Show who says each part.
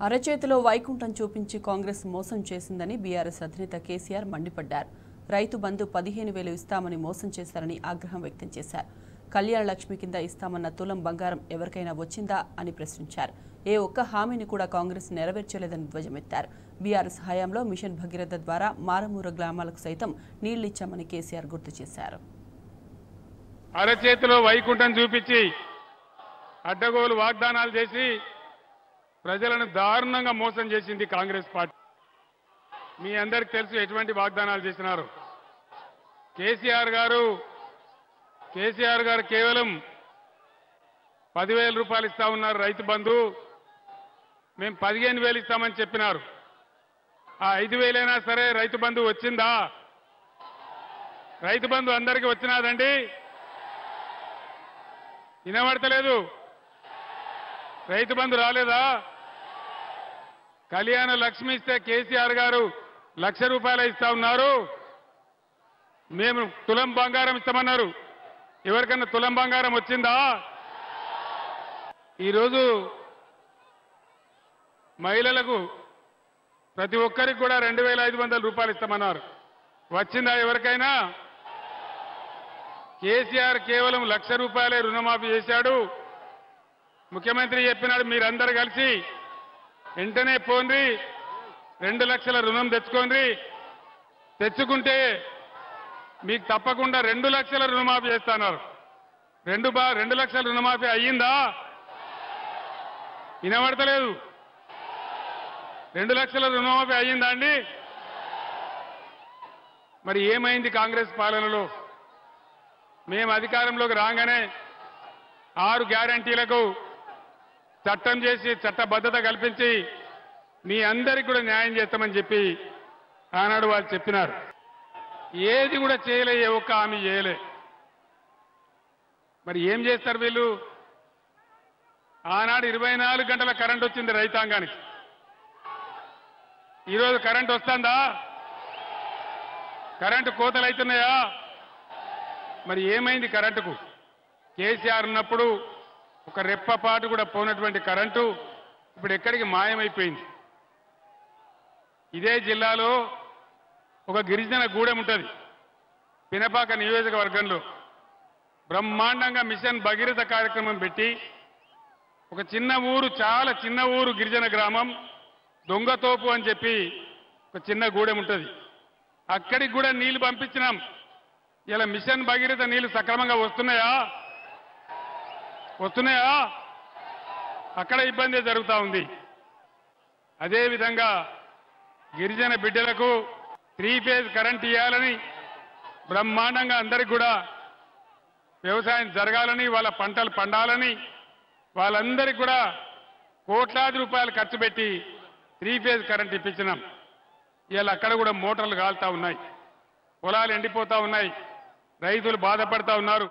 Speaker 1: అరచేతిలో వైకుంఠం చూపించి కాంగ్రెస్ మోసం చేసిందని బీఆర్ఎస్ అధినేత కేసీఆర్ మండిపడ్డారు. రైతు బంధు 15,000 ఇస్తామని మోసం చేశారని ఆగ్రహం వ్యక్తం చేశారు. కళ్యాణ లక్ష్మి కింద ఇస్తామన్న తులం బంగారం ఎవరికైనా వచ్చిందా అని ప్రశ్నించారు. ఏ ఒక్క హామీని కూడా కాంగ్రెస్ నెరవేర్చలేదని ధ్వజమెత్తారు. బీఆర్ఎస్ హయాంలో మిషన్ భగీరథ ద్వారా మారమూర గ్రామాలకు సైతం నీళ్లిచ్చామని కేసీఆర్ గుర్తు చేశారు.
Speaker 2: అరచేతిలో వైకుంఠం చూపించి అడ్డగోలు వాగ్దానాలు చేసి ప్రజలను దారుణంగా మోసం చేసింది కాంగ్రెస్ పార్టీ. మీ అందరికి తెలుసు ఎటువంటి వాగ్దానాలు చేసినారు. కేసీఆర్ గారు కేవలం 10,000 రూపాయలు ఇస్తా ఉన్నారు రైతు బంధు. మేము 15,000 ఇస్తామని చెప్పినారు. ఆ 5,000 అయినా సరే రైతు బంధు వచ్చిందా? రైతు బంధు అందరికీ వచ్చినాదండి? వినబడతలేదు. రైతు బంధు రాలేదా? కళ్యాణ లక్ష్మి ఇస్తే కేసీఆర్ గారు 1,00,000 రూపాయలు ఇస్తా ఉన్నారు. మేము తులం బంగారం ఇస్తామన్నారు. ఎవరికన్నా తులం బంగారం వచ్చిందా? ఈరోజు మహిళలకు ప్రతి ఒక్కరికి కూడా 2,500 రూపాయలు ఇస్తామన్నారు. వచ్చిందా ఎవరికైనా? కేసీఆర్ కేవలం 1,00,000 రూపాయలే రుణమాఫీ చేశాడు. ముఖ్యమంత్రి చెప్పినాడు, మీరందరూ కలిసి వెంటనే పోండి, 2 లక్షల రుణం తెచ్చుకోండి. తెచ్చుకుంటే మీకు తప్పకుండా 2 లక్షల రుణమాఫీ చేస్తున్నారు. 2 లక్షల రుణమాఫీ అయ్యిందా? వినబడతలేదు. 2 లక్షల రుణమాఫీ అయ్యిందా అండి? మరి ఏమైంది కాంగ్రెస్ పాలనలో? మేము అధికారంలోకి రాగానే 6 గ్యారంటీలకు చట్టం చేసి చట్టబద్ధత కల్పించి మీ అందరికీ కూడా న్యాయం చేస్తామని చెప్పి ఆనాడు వాళ్ళు చెప్పినారు. ఏది కూడా చేయలే, ఏ ఒక్క హామీ చేయలే. మరి ఏం చేస్తారు వీళ్ళు? ఆనాడు 24 గంటల కరెంట్ వచ్చింది రైతాంగానికి. ఈరోజు కరెంట్ వస్తుందా? కరెంటు కోతలు అవుతున్నాయా? మరి ఏమైంది కరెంటుకు? కేసీఆర్ ఉన్నప్పుడు ఒక రెప్పపాటు కూడా పోనటువంటి కరెంటు ఇప్పుడు ఎక్కడికి మాయమైపోయింది. ఇదే జిల్లాలో ఒక గిరిజన గూడెం ఉంటుంది, పినపాక నియోజకవర్గంలో. బ్రహ్మాండంగా మిషన్ భగీరథ కార్యక్రమం పెట్టి ఒక చిన్న ఊరు, చాలా చిన్న ఊరు, గిరిజన గ్రామం, దొంగతోపు అని చెప్పి ఒక చిన్న గూడెం ఉంటుంది. అక్కడికి కూడా నీళ్లు పంపించినాం. ఇలా మిషన్ భగీరథ నీళ్లు సక్రమంగా వస్తున్నాయా? అక్కడ ఇబ్బంది జరుగుతూ ఉంది. అదేవిధంగా గిరిజన బిడ్డలకు 3 ఫేజ్ కరెంట్ ఇవ్వాలని, బ్రహ్మాండంగా అందరికి కూడా వ్యవసాయం జరగాలని, వాళ్ళ పంటలు పండాలని, వాళ్ళందరికీ కూడా కోట్లాది రూపాయలు ఖర్చు పెట్టి 3 ఫేజ్ కరెంట్ ఇప్పించినాం. ఇవాళ అక్కడ కూడా మోటార్లు కాలుతా ఉన్నాయి, పొలాలు ఎండిపోతా ఉన్నాయి, రైతులు బాధపడతా ఉన్నారు.